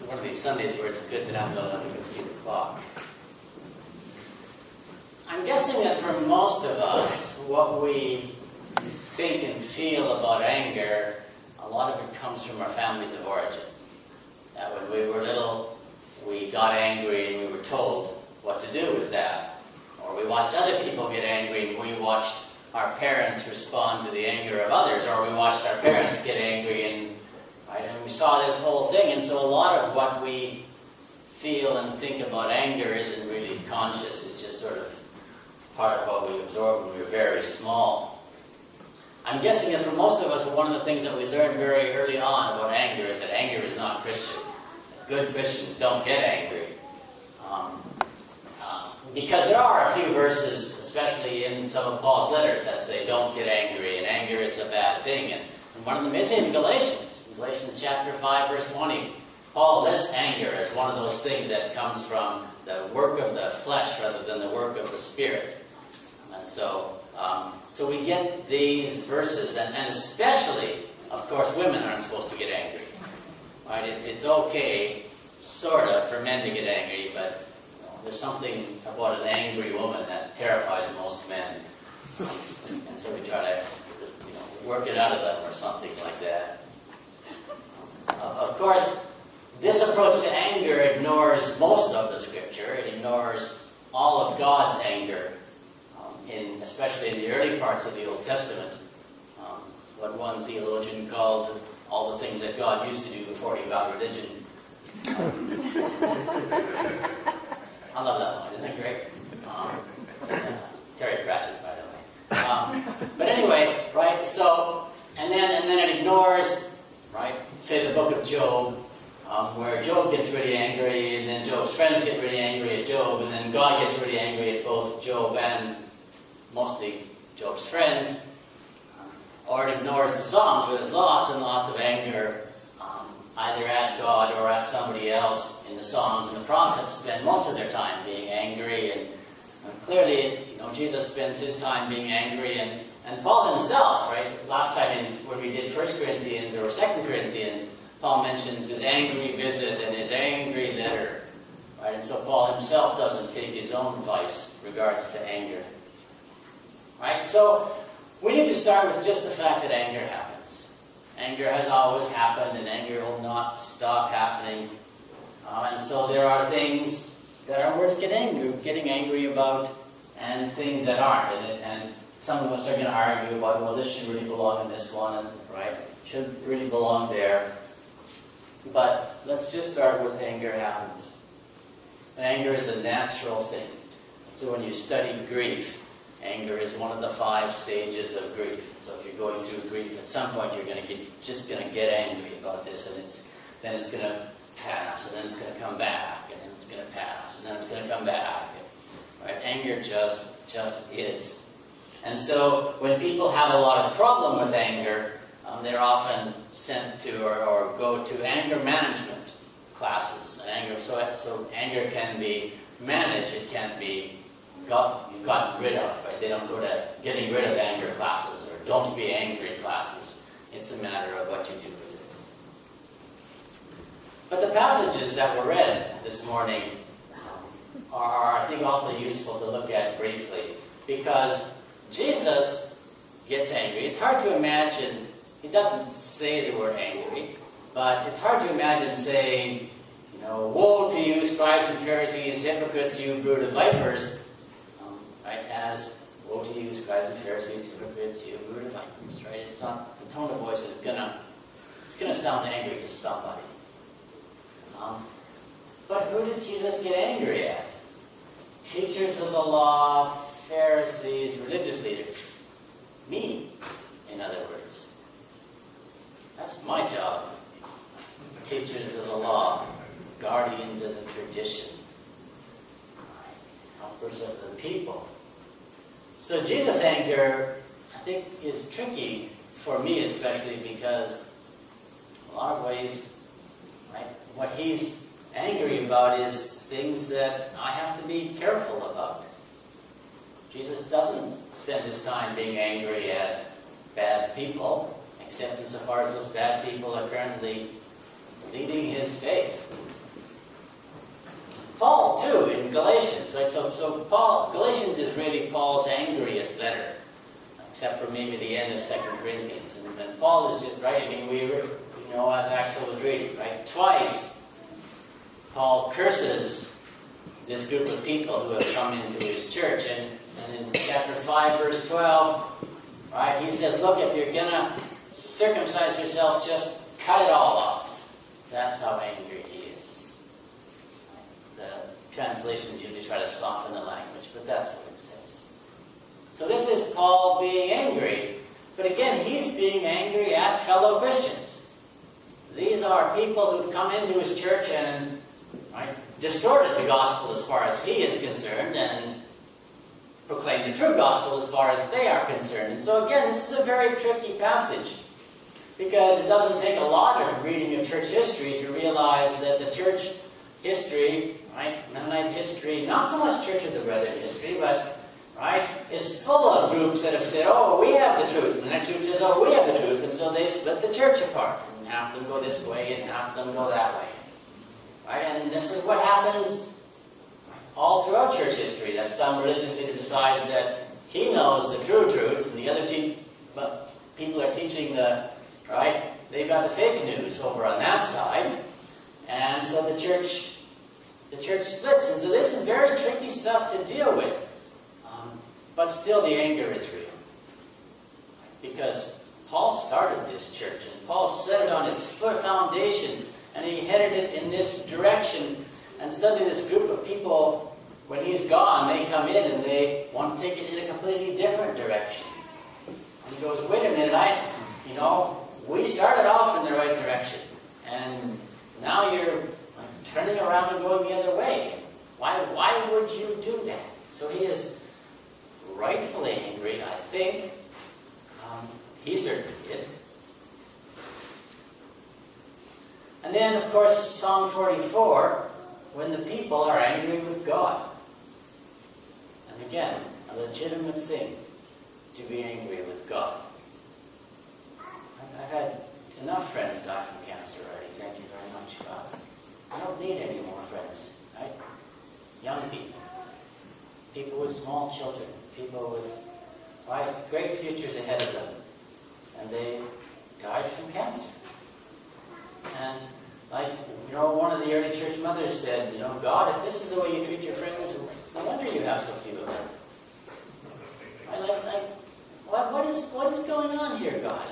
one of these Sundays where it's good that I'm the only one who can see the clock. I'm guessing that for most of us, what we think and feel about anger, a lot of it comes from our families of origin. That when we were little, we got angry and we were told what to do with that. Or we watched other people get angry and we watched our parents respond to the anger of others. Or we watched our parents get angry and we saw this whole thing. And so a lot of what we feel and think about anger isn't really conscious. It's just sort of part of what we absorbed when we were very small. I'm guessing that for most of us, one of the things that we learned very early on about anger is that anger is not Christian. Good Christians don't get angry. Because there are a few verses, especially in some of Paul's letters, that say don't get angry, and anger is a bad thing. And one of them is in Galatians. In Galatians chapter 5, verse 20, Paul lists anger as one of those things that comes from the work of the flesh rather than the work of the Spirit. And so we get these verses, and especially, of course, women aren't supposed to get angry. Right? It's okay, sort of, for men to get angry, but there's something about an angry woman that terrifies most men. And so we try to work it out of them or something like that. Of course, this approach to anger ignores most of the Scripture. It ignores all of God's anger, especially in the early parts of the Old Testament. What one theologian called all the things that God used to do before he got religion. I love that one. Isn't it great? Terry Pratchett, by the way. But anyway, right? So, and then it ignores, right? Say the book of Job, where Job gets really angry, and then Job's friends get really angry at Job, and then God gets really angry at both Job and mostly Job's friends. Or it ignores the Psalms, where there's lots and lots of anger, either at God or at somebody else in the Psalms. And the prophets spend most of their time being angry, and clearly, Jesus spends his time being angry, and Paul himself, right? Last time when we did 1 Corinthians or 2 Corinthians, Paul mentions his angry visit and his angry letter, right? And so Paul himself doesn't take his own vice regards to anger, right? So we need to start with just the fact that anger happens. Anger has always happened, and anger will not stop happening. And so there are things that are worth getting angry about, and things that aren't. And some of us are going to argue about, well, this should really belong in this one, and right, should really belong there. But let's just start with anger happens. And anger is a natural thing. So when you study grief, anger is one of the 5 stages of grief. So if you're going through grief, at some point you're just going to get angry about this, and then it's going to pass, and then it's going to come back, and then it's going to pass, and then it's going to come back. Right? Anger just is. And so when people have a lot of problem with anger, they're often sent to or go to anger management classes. And so anger can be managed. It can't be gotten rid of. Right? They don't go to getting rid of anger classes or don't be angry classes. It's a matter of what you do with it. But the passages that were read this morning are, I think, also useful to look at briefly, because Jesus gets angry. It's hard to imagine, he doesn't say the word angry, but it's hard to imagine saying, woe to you, scribes and Pharisees, hypocrites, you brood of vipers, right, as woe to you, scribes and Pharisees, hypocrites, you brood of vipers, right? It's not, the tone of voice is it's gonna sound angry to somebody. But who does Jesus get angry at? Teachers of the law, Pharisees, religious leaders. Me, in other words. That's my job. Teachers of the law, guardians of the tradition, helpers of the people. So Jesus' anger, I think, is tricky for me, especially because in a lot of ways, right, what he's angry about is things that I have to be careful about. Jesus doesn't spend his time being angry at bad people, except insofar as those bad people are currently leading his faith. Paul too in Galatians. Right? So Galatians is really Paul's angriest letter, except for maybe the end of 2 Corinthians. And Paul is just right. I mean, as Axel was reading, right? Twice, Paul curses this group of people who have come into his church. And in chapter 5, verse 12, right, he says, look, if you're going to circumcise yourself, just cut it all off. That's how angry he is. The translations usually try to soften the language, but that's what it says. So this is Paul being angry. But again, he's being angry at fellow Christians. These are people who've come into his church and distorted the gospel as far as he is concerned and proclaimed the true gospel as far as they are concerned. And so again, this is a very tricky passage because it doesn't take a lot of reading of church history to realize that the church history, Mennonite history, not so much Church of the Brethren history, but is full of groups that have said, oh, we have the truth. And the next group says, oh, we have the truth. And so they split the church apart. And half of them go this way and half of them go that way. And this is what happens all throughout church history, that some religious leader decides that he knows the true truth and the other people are teaching they've got the fake news over on that side. And so the church splits. And so this is very tricky stuff to deal with. But still the anger is real. Because Paul started this church, and Paul set it on its foundation, and he headed it in this direction, and suddenly this group of people, when he's gone, they come in and they want to take it in a completely different direction. And he goes, wait a minute, we started off in the right direction, and now you're turning around and going the other way. Why would you do that? So he is rightfully angry, I think. He certainly did. And then, of course, Psalm 44, when the people are angry with God. And again, a legitimate thing to be angry with God. I've had enough friends die from cancer already, thank you very much, God. I don't need any more friends, right? Young people. People with small children. People with great futures ahead of them. And they died from cancer. And one of the early church mothers said, God, if this is the way you treat your friends, no wonder you have so few of them. What is going on here, God?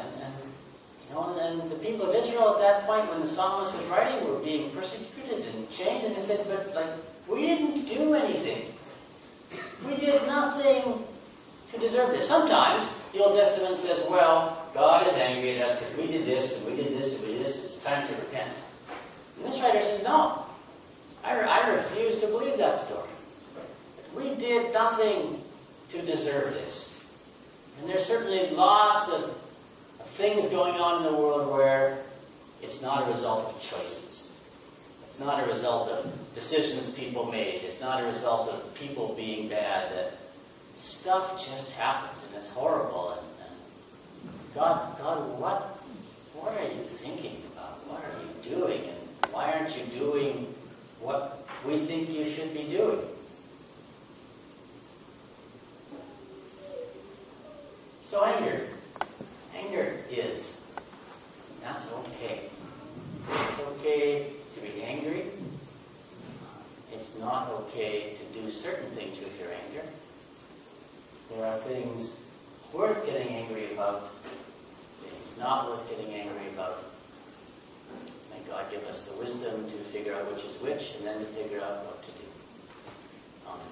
And the people of Israel at that point, when the psalmist was writing, were being persecuted and chained, and they said, but we didn't do anything. We did nothing to deserve this. Sometimes the Old Testament says, well, God is angry at us because we did this, and we did this, and we did this. It's time to repent. And this writer says, no. I refuse to believe that story. We did nothing to deserve this. And there's certainly lots of things going on in the world where it's not a result of choices. It's not a result of decisions people made. It's not a result of people being bad. That stuff just happens, and it's horrible. And God, what are you thinking about? What are you doing? And why aren't you doing what we think you should be doing? So anger is, that's okay. It's okay to be angry. It's not okay to do certain things with your anger. There are things worth getting angry about, things not worth getting angry about. May God give us the wisdom to figure out which is which, and then to figure out what to do. Amen.